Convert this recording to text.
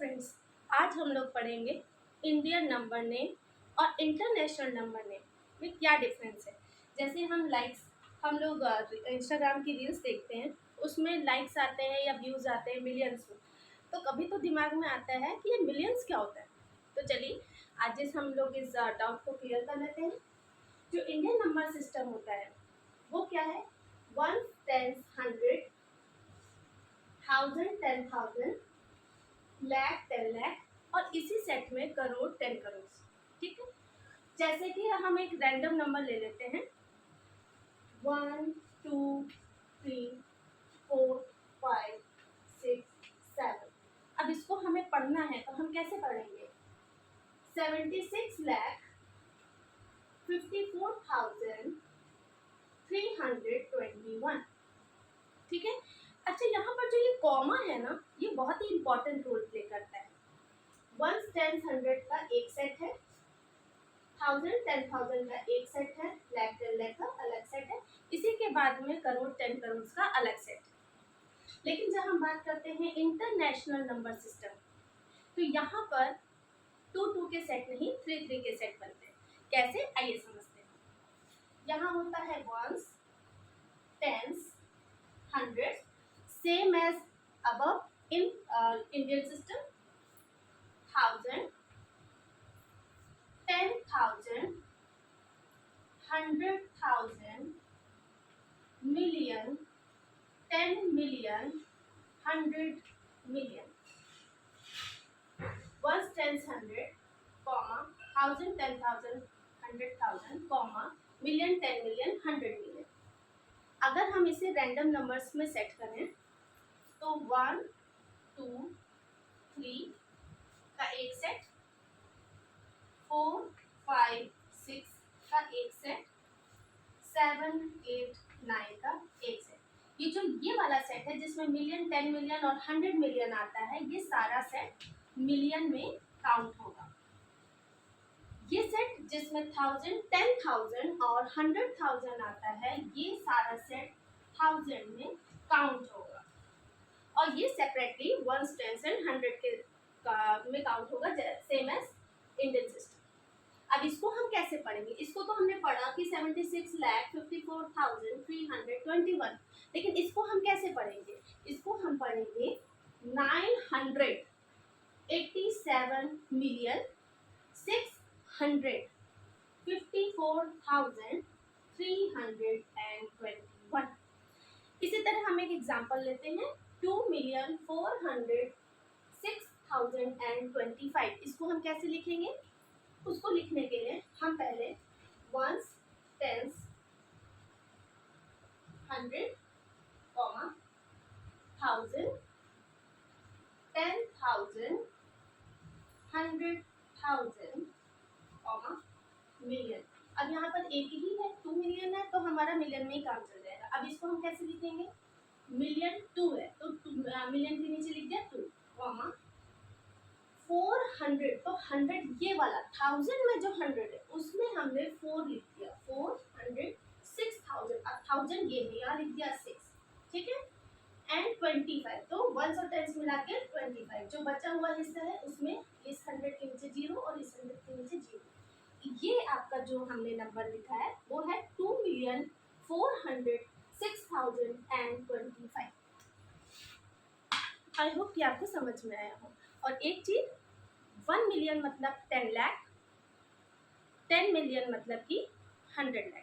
Friends, आज हम लोग पढ़ेंगे इंडियन नंबर नेम और इंटरनेशनल नंबर नेम में क्या डिफरेंस है। जैसे हम लोग इंस्टाग्राम की रील्स देखते हैं, उसमें लाइक्स आते हैं या व्यूज़ आते हैं मिलियंस में, तो कभी तो दिमाग में आता है कि ये मिलियंस क्या होता है। तो चलिए आज हम लोग इस डाउट को क्लियर कर लेते हैं। जो इंडियन नंबर सिस्टम होता है वो क्या है? 1, 10, 100, 1000, 10,000, लाख, 10 लाख और इसी सेट में करोड़, 10 करोड़। ठीक है, जैसे कि हम एक रैंडम नंबर ले लेते हैं 1, 2, 3, 4, 5, 6, 7। अब इसको हमें पढ़ना है तो हम कैसे पढ़ेंगे? 76,54,321। ठीक है। अच्छा, यहाँ पर जो ये कॉमा है ना, ये बहुत ही इंपॉर्टेंट रोल प्ले करता है। 1, 10, 100 का एक सेट है, 1000, 10,000 का एक सेट है, लाख, 10 लाख का अलग सेट है, इसी के बाद में करोड़, 10 करोड़ का अलग सेट है। लेकिन जब हम बात करते हैं इंटरनेशनल नंबर सिस्टम, तो यहाँ पर 2 के सेट नहीं, 3 के सेट बनते हैं। कैसे, आइए समझते हैं। यहाँ होता है ones, tens, hundreds, same as above in Indian system, 1000, 10,000, 100,000, million, 10 million, 100 million. 1, 10, 100, comma, 1000, 10,000, 100,000, comma, million, 10 million, 100 million. अगर हम इसे रैंडम नंबर्स में सेट करें तो 1, 2, 3 का एक सेट, 4, 5, 6 का एक सेट, 7, 8, 9 का एक सेट। ये वाला सेट है जिसमें मिलियन, 10 मिलियन और 100 मिलियन आता है, ये सारा सेट मिलियन में काउंट होगा। ये सेट जिसमें 1000, 10,000 और 100,000 आता है, ये सारा सेट 1000 में काउंट होगा। और ये सेपरेटली 1, 10 एंड 100 के में काउंट होगा, सेम एज इंडियन सिस्टम। अब इसको हम कैसे पढ़ेंगे? इसको तो हमने पढ़ा कि 76,54,321, लेकिन इसको हम कैसे पढ़ेंगे? इसको हम पढ़ेंगे 987,654,321। इसी तरह हम एक एग्जांपल लेते हैं 2,406,025। इसको हम कैसे लिखेंगे? उसको लिखने के लिए हम पहले वंस, टेंस, 100, 1000, 10,000, 100,000, मिलियन। अब यहाँ पर एक ही है, 2 मिलियन है, तो हमारा मिलियन में ही काम चल जाएगा। अब इसको हम कैसे लिखेंगे? मिलियन 2 है तो मिलियन के नीचे लिख दिया 2, 400, तो 100 ये वाला 1000 में जो 100 है उसमें हमने 4 लिख दिया, 400, 6000, अब 1000 ये भी यहाँ लिख दिया 6, ठीक है। एंड 25, तो 1 और 10 मिला के 25, जो बचा हुआ हिस्सा है उसमें इस 100 के नीचे 0 और इस 100 के नीचे 0। ये आपका जो हमने नंबर लिखा है वो है 2,406,025। आई होप कि आपको समझ में आया हो। और एक चीज, 1 मिलियन मतलब 10 लाख, 10 मिलियन मतलब कि 100 लाख।